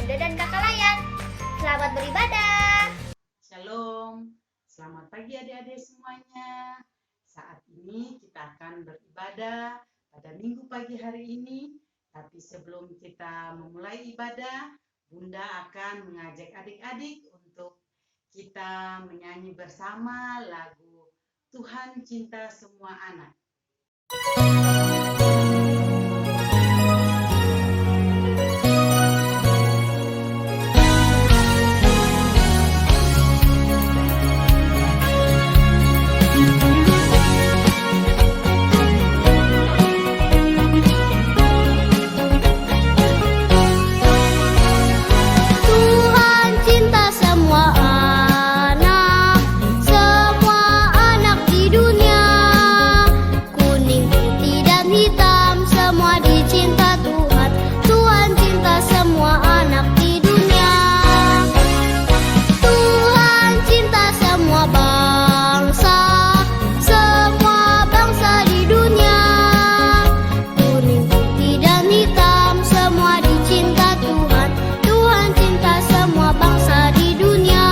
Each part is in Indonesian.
Bunda dan Kakak Layan. Selamat beribadah. Shalom, selamat pagi adik-adik semuanya. Saat ini kita akan beribadah pada minggu pagi hari ini. Tapi sebelum kita memulai ibadah, Bunda akan mengajak adik-adik untuk kita menyanyi bersama lagu Tuhan Cinta Semua Anak. Tuhan cinta semua anak di dunia. Kuning, putih, dan hitam, semua dicinta Tuhan. Tuhan cinta semua anak di dunia. Tuhan cinta semua bangsa di dunia. Kuning, putih, dan hitam, semua dicinta Tuhan. Tuhan cinta semua bangsa di dunia.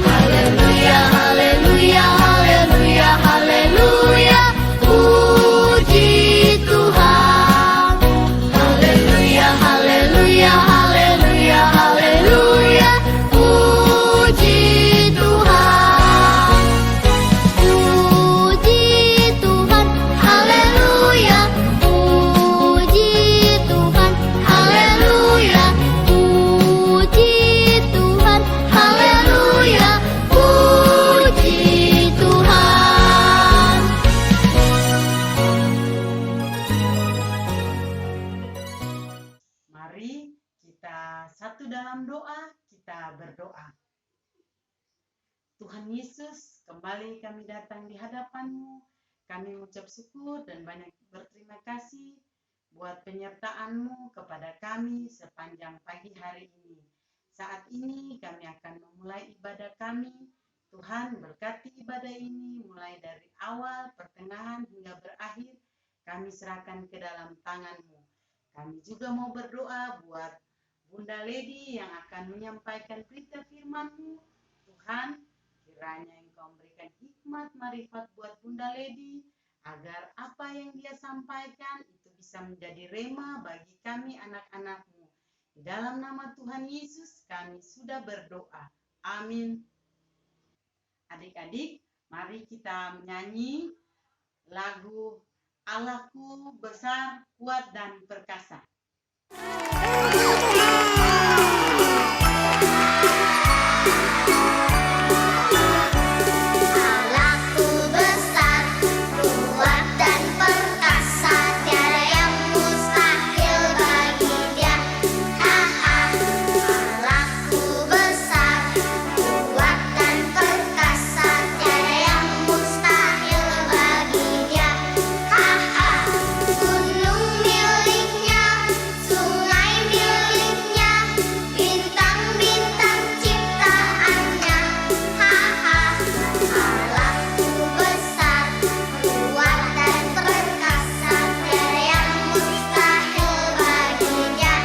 Haleluya, haleluya, haleluya, haleluya. Puji Tuhan. Haleluya, haleluya, haleluya, haleluya. Puji Tuhan. Puji Tuhan. Haleluya. Puji Tuhan. Haleluya. Puji Tuhan. Haleluya. Puji Tuhan. Mari kita satu dalam doa, kita berdoa. Tuhan Yesus, kembali kami datang di hadapan-Mu. Kami mengucap syukur dan banyak berterima kasih buat penyertaan-Mu kepada kami sepanjang pagi hari ini. Saat ini kami akan memulai ibadah kami. Tuhan berkati ibadah ini mulai dari awal, pertengahan hingga berakhir. Kami serahkan ke dalam tangan-Mu. Kami juga mau berdoa buat Bunda Lady yang akan menyampaikan berita firman-Mu. Tuhan, kiranya Engkau memberikan hikmat marifat buat Bunda Lady, agar apa yang dia sampaikan itu bisa menjadi rema bagi kami anak-anak-Mu. Di dalam nama Tuhan Yesus kami sudah berdoa. Amin. Adik-adik, mari kita menyanyi lagu Allahku besar, kuat, dan perkasa. Allahku besar, kuat dan perkasa, tiada yang mustahil bagi Dia. Allahku besar, kuat dan perkasa, tiada yang mustahil bagi Dia. Gunung miliknya, sungai miliknya, bintang-bintang ciptaannya. Allahku besar, kuat dan perkasa, tiada yang mustahil bagi Dia.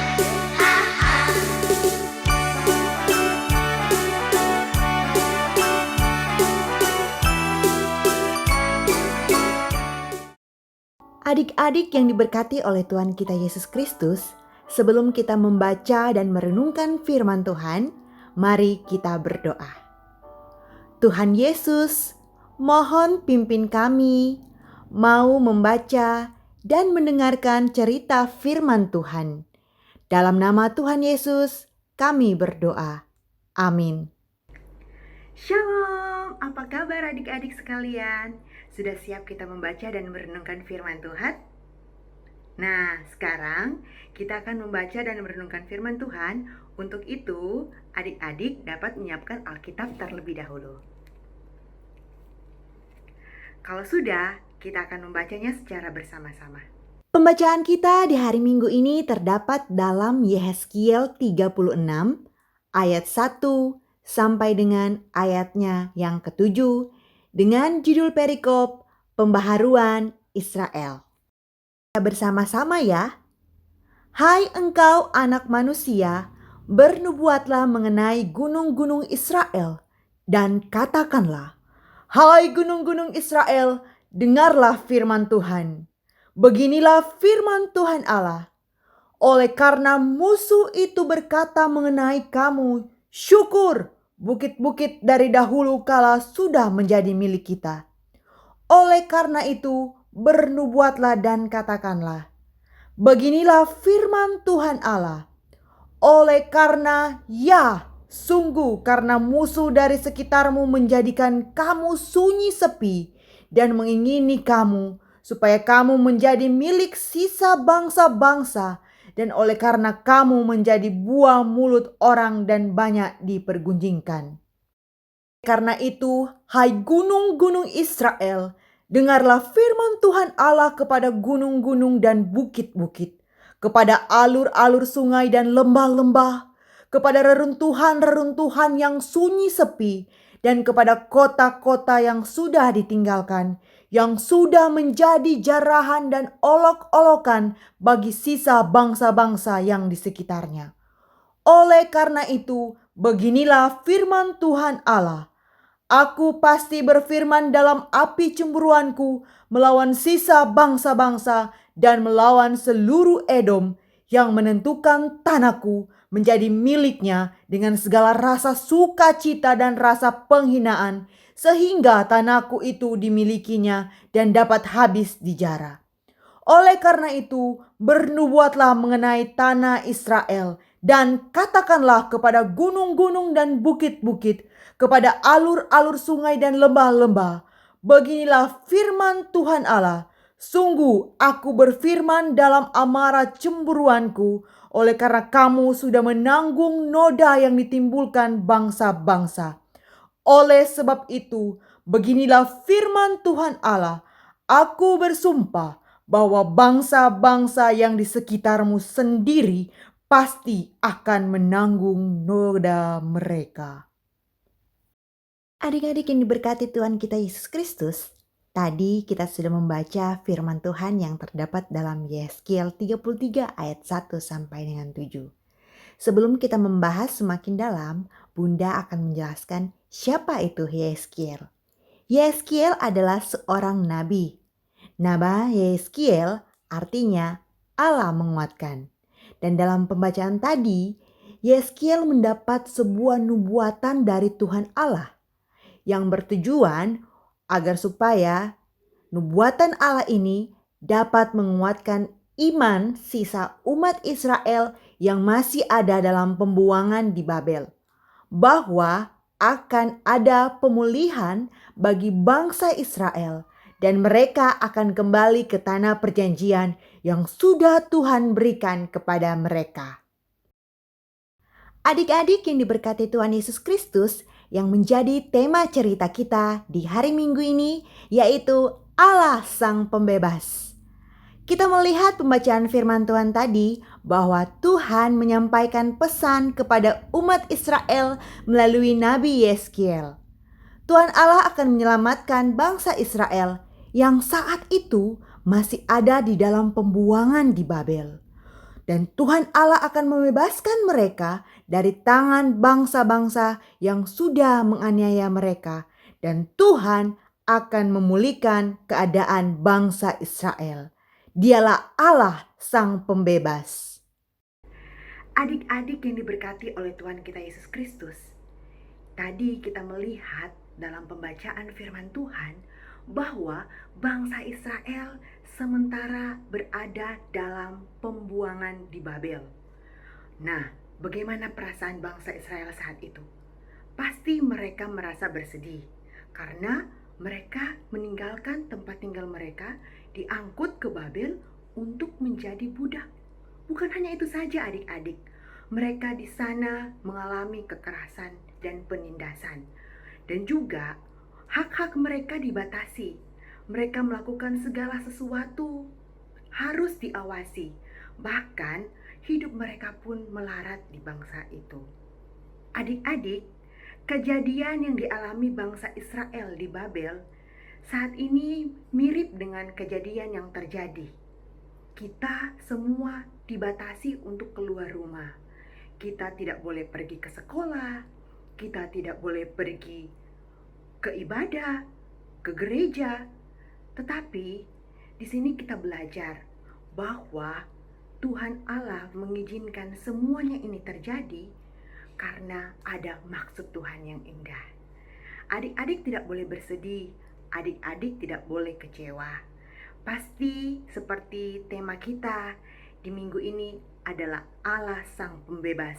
Adik-adik yang diberkati oleh Tuhan kita Yesus Kristus, sebelum kita membaca dan merenungkan firman Tuhan, mari kita berdoa. Tuhan Yesus, mohon pimpin kami mau membaca dan mendengarkan cerita firman Tuhan. Dalam nama Tuhan Yesus, kami berdoa. Amin. Shalom, apa kabar adik-adik sekalian? Sudah siap kita membaca dan merenungkan firman Tuhan? Nah, sekarang kita akan membaca dan merenungkan firman Tuhan. Untuk itu, adik-adik dapat menyiapkan Alkitab terlebih dahulu. Kalau sudah, kita akan membacanya secara bersama-sama. Pembacaan kita di hari Minggu ini terdapat dalam Yehezkiel 36 ayat 1 sampai dengan ayatnya yang ke-7 dengan judul perikop Pembaharuan Israel. Kita bersama-sama ya. Hai engkau anak manusia, bernubuatlah mengenai gunung-gunung Israel dan katakanlah, hai gunung-gunung Israel, dengarlah firman Tuhan. Beginilah firman Tuhan Allah. Oleh karena musuh itu berkata mengenai kamu, syukur, bukit-bukit dari dahulu kala sudah menjadi milik kita. Oleh karena itu, bernubuatlah dan katakanlah, beginilah firman Tuhan Allah. Oleh karena sungguh karena musuh dari sekitarmu menjadikan kamu sunyi sepi dan mengingini kamu, supaya kamu menjadi milik sisa bangsa-bangsa, dan oleh karena kamu menjadi buah mulut orang dan banyak dipergunjingkan. Karena itu, hai gunung-gunung Israel, dengarlah firman Tuhan Allah kepada gunung-gunung dan bukit-bukit, kepada alur-alur sungai dan lembah-lembah, kepada reruntuhan-reruntuhan yang sunyi sepi, dan kepada kota-kota yang sudah ditinggalkan, yang sudah menjadi jarahan dan olok-olokan bagi sisa bangsa-bangsa yang di sekitarnya. Oleh karena itu, beginilah firman Tuhan Allah. Aku pasti berfirman dalam api cemburuanku melawan sisa bangsa-bangsa dan melawan seluruh Edom yang menentukan tanahku menjadi miliknya dengan segala rasa sukacita dan rasa penghinaan, sehingga tanahku itu dimilikinya dan dapat habis dijara. Oleh karena itu, bernubuatlah mengenai tanah Israel dan katakanlah kepada gunung-gunung dan bukit-bukit, kepada alur-alur sungai dan lembah-lembah, beginilah firman Tuhan Allah. Sungguh aku berfirman dalam amarah cemburuanku, oleh karena kamu sudah menanggung noda yang ditimbulkan bangsa-bangsa. Oleh sebab itu, beginilah firman Tuhan Allah. Aku bersumpah bahwa bangsa-bangsa yang di sekitarmu sendiri pasti akan menanggung noda mereka. Adik-adik yang diberkati Tuhan kita Yesus Kristus, tadi kita sudah membaca firman Tuhan yang terdapat dalam Yeskiel 33 ayat 1 sampai dengan 7. Sebelum kita membahas semakin dalam, Bunda akan menjelaskan siapa itu Yeskiel. Yeskiel adalah seorang nabi. Nama Yeskiel artinya Allah menguatkan. Dan dalam pembacaan tadi, Yeskiel mendapat sebuah nubuatan dari Tuhan Allah yang bertujuan agar supaya nubuatan Allah ini dapat menguatkan iman sisa umat Israel yang masih ada dalam pembuangan di Babel, bahwa akan ada pemulihan bagi bangsa Israel dan mereka akan kembali ke tanah perjanjian yang sudah Tuhan berikan kepada mereka. Adik-adik yang diberkati Tuhan Yesus Kristus, yang menjadi tema cerita kita di hari Minggu ini yaitu Allah Sang Pembebas. Kita melihat pembacaan firman Tuhan tadi bahwa Tuhan menyampaikan pesan kepada umat Israel melalui Nabi Yeskiel. Tuhan Allah akan menyelamatkan bangsa Israel yang saat itu masih ada di dalam pembuangan di Babel. Dan Tuhan Allah akan membebaskan mereka dari tangan bangsa-bangsa yang sudah menganiaya mereka. Dan Tuhan akan memulihkan keadaan bangsa Israel. Dialah Allah Sang Pembebas. Adik-adik yang diberkati oleh Tuhan kita Yesus Kristus, tadi kita melihat dalam pembacaan firman Tuhan bahwa bangsa Israel sementara berada dalam pembuangan di Babel. Nah, bagaimana perasaan bangsa Israel saat itu? Pasti mereka merasa bersedih karena mereka meninggalkan tempat tinggal mereka, diangkut ke Babel untuk menjadi budak. Bukan hanya itu saja adik-adik, mereka di sana mengalami kekerasan dan penindasan. Dan juga hak-hak mereka dibatasi. Mereka melakukan segala sesuatu harus diawasi. Bahkan hidup mereka pun melarat di bangsa itu. Adik-adik, Kejadian yang dialami bangsa Israel di Babel saat ini mirip dengan kejadian yang terjadi. Kita semua dibatasi untuk keluar rumah. Kita tidak boleh pergi ke sekolah, kita tidak boleh pergi ke ibadah, ke gereja. Tetapi di sini kita belajar bahwa Tuhan Allah mengizinkan semuanya ini terjadi karena ada maksud Tuhan yang indah. Adik-adik tidak boleh bersedih, adik-adik tidak boleh kecewa. Pasti seperti tema kita di minggu ini adalah Allah Sang Pembebas.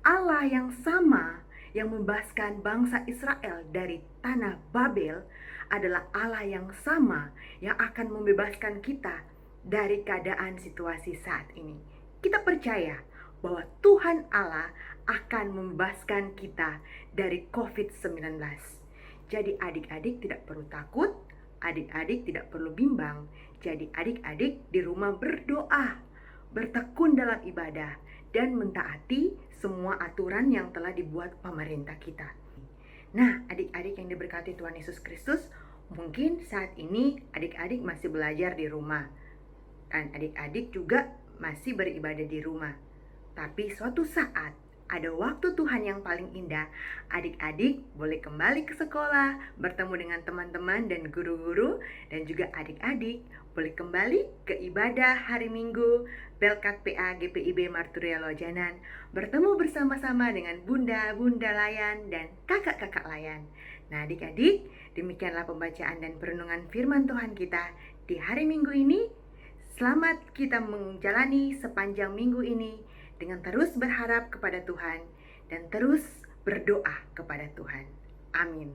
Allah yang sama yang membebaskan bangsa Israel dari tanah Babel adalah Allah yang sama yang akan membebaskan kita dari keadaan situasi saat ini. Kita percaya bahwa Tuhan Allah akan membebaskan kita dari COVID-19. Jadi adik-adik tidak perlu takut, adik-adik tidak perlu bimbang. Jadi adik-adik di rumah berdoa, bertekun dalam ibadah, dan mentaati semua aturan yang telah dibuat pemerintah kita. Nah, adik-adik yang diberkati Tuhan Yesus Kristus, mungkin saat ini adik-adik masih belajar di rumah, dan adik-adik juga masih beribadah di rumah. Tapi suatu saat ada waktu Tuhan yang paling indah, adik-adik boleh kembali ke sekolah, bertemu dengan teman-teman dan guru-guru, dan juga adik-adik boleh kembali ke ibadah hari Minggu Belkat PA GPIB Marturia Lojanan, bertemu bersama-sama dengan bunda-bunda layan dan kakak-kakak layan. Nah adik-adik, demikianlah pembacaan dan perenungan firman Tuhan kita di hari Minggu ini. Selamat kita menjalani sepanjang minggu ini dengan terus berharap kepada Tuhan dan terus berdoa kepada Tuhan. Amin.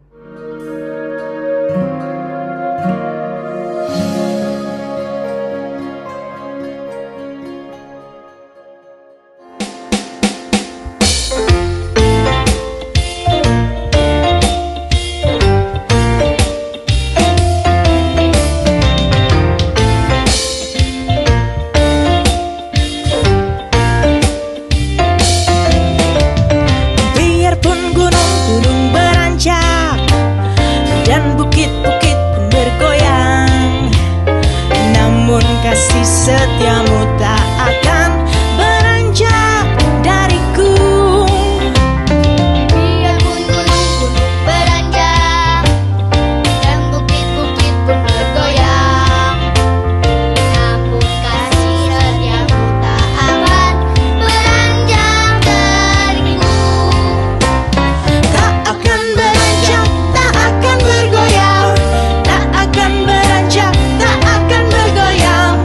Kasih setiamu tak akan beranjak dariku. Biarpun gunung-gunung beranjak dan bukit-bukit pun bergoyang, namun kasih setiamu tak akan beranjak dariku. Tak akan beranjak, tak akan bergoyang, tak akan beranjak, tak akan bergoyang.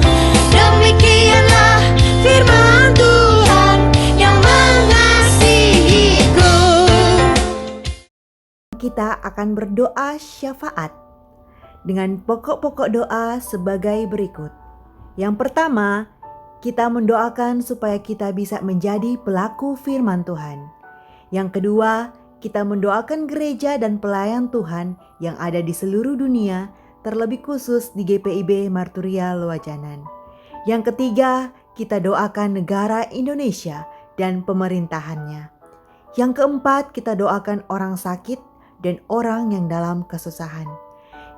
Demikianlah firman Tuhan yang mengasihiku. Kita akan berdoa syafaat dengan pokok-pokok doa sebagai berikut. Yang pertama, kita mendoakan supaya kita bisa menjadi pelaku firman Tuhan. Yang kedua, kita mendoakan gereja dan pelayan Tuhan yang ada di seluruh dunia, terlebih khusus di GPIB Marturia Loajanan. Yang ketiga, kita doakan negara Indonesia dan pemerintahannya. Yang keempat, kita doakan orang sakit dan orang yang dalam kesusahan.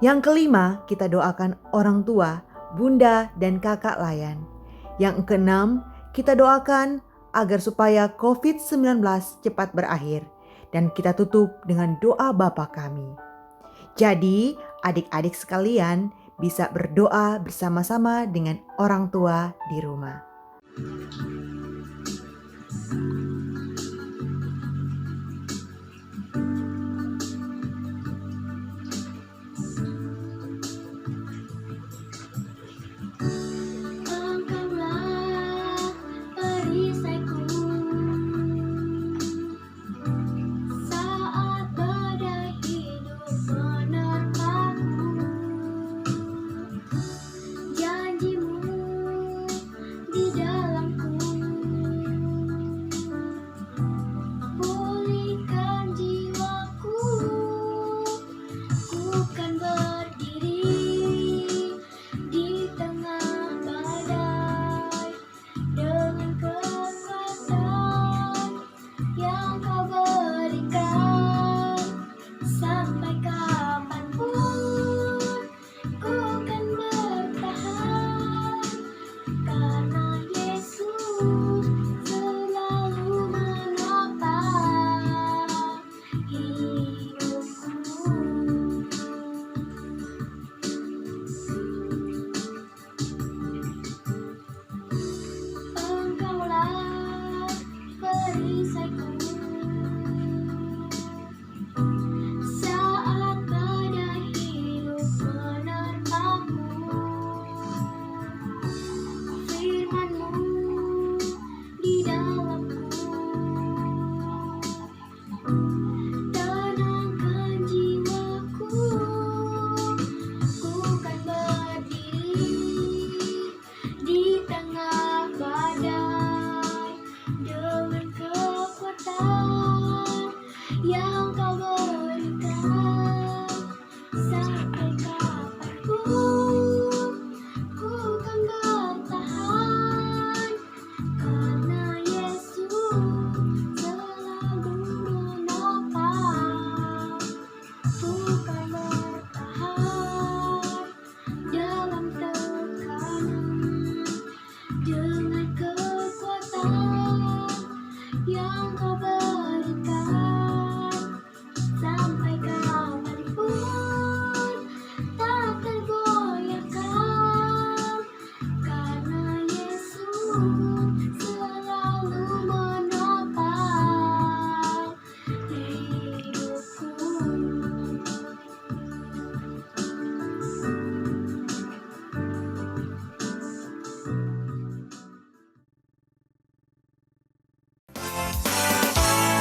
Yang kelima, kita doakan orang tua, bunda, dan kakak layan. Yang keenam, kita doakan agar supaya COVID-19 cepat berakhir. Dan kita tutup dengan doa Bapa kami. Jadi, adik-adik sekalian bisa berdoa bersama-sama dengan orang tua di rumah. Angkatlah perisaiku saat badai hidup menerpaku. Janjimu di dalamku selalu menopang hidupku. Engkaulah perisaiku saat badai hidup menerpaku. Firman-Mu di dalamku tenangkan jiwaku. Ku kan berdiri di tengah badai dengan kekuatan yang Kau berikan. Sampai kapanpun ku kan bertahan, karena Yesus selalu menopang. Ku kan bertahan dalam tekanan dengan kekuatan yang Kau berikan. Sampai kapanpun tak tergoyahkan, karena Yesus selalu menopang hidupku.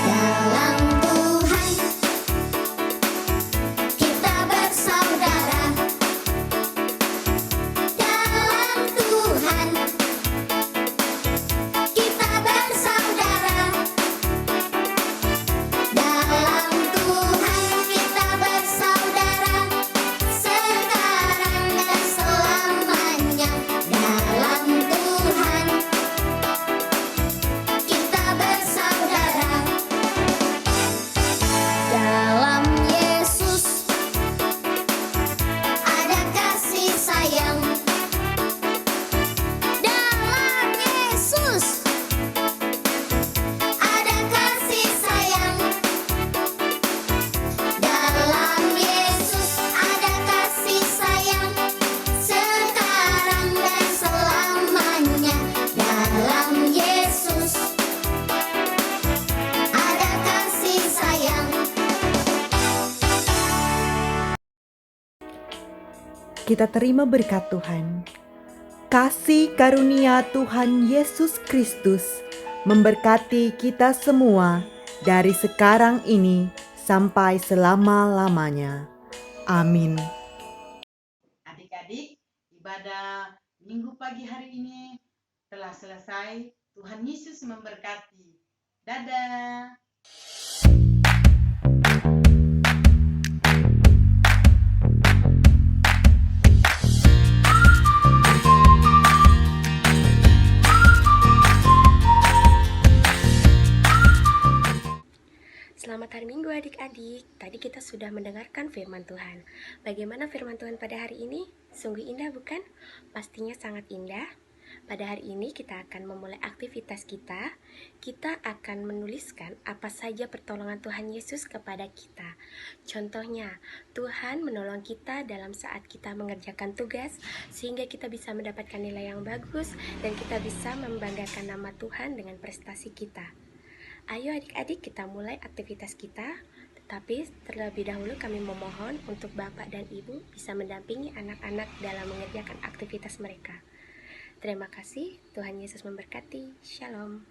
Dalam Tuhan kita bersaudara. Dalam Tuhan kita bersaudara. Dalam Tuhan kita bersaudara, sekarang dan selamanya. Dalam Tuhan kita bersaudara. Dalam Yesus ada kasih sayang. Dalam Yesus ada kasih sayang. Dalam Yesus ada kasih sayang, sekarang dan selamanya. Dalam Yesus ada kasih sayang. Kita terima berkat Tuhan. Kasih karunia Tuhan Yesus Kristus memberkati kita semua dari sekarang ini sampai selama-lamanya. Amin. Adik-adik, ibadah Minggu pagi hari ini telah selesai. Tuhan Yesus memberkati. Dadah. Selamat hari Minggu adik-adik. Tadi kita sudah mendengarkan firman Tuhan. Bagaimana firman Tuhan pada hari ini? Sungguh indah bukan? Pastinya sangat indah. Pada hari ini kita akan memulai aktivitas kita. Kita akan menuliskan apa saja pertolongan Tuhan Yesus kepada kita. Contohnya, Tuhan menolong kita dalam saat kita mengerjakan tugas, sehingga kita bisa mendapatkan nilai yang bagus, dan kita bisa membanggakan nama Tuhan dengan prestasi kita. Ayo adik-adik kita mulai aktivitas kita, tetapi terlebih dahulu kami memohon untuk Bapak dan Ibu bisa mendampingi anak-anak dalam mengerjakan aktivitas mereka. Terima kasih, Tuhan Yesus memberkati. Shalom.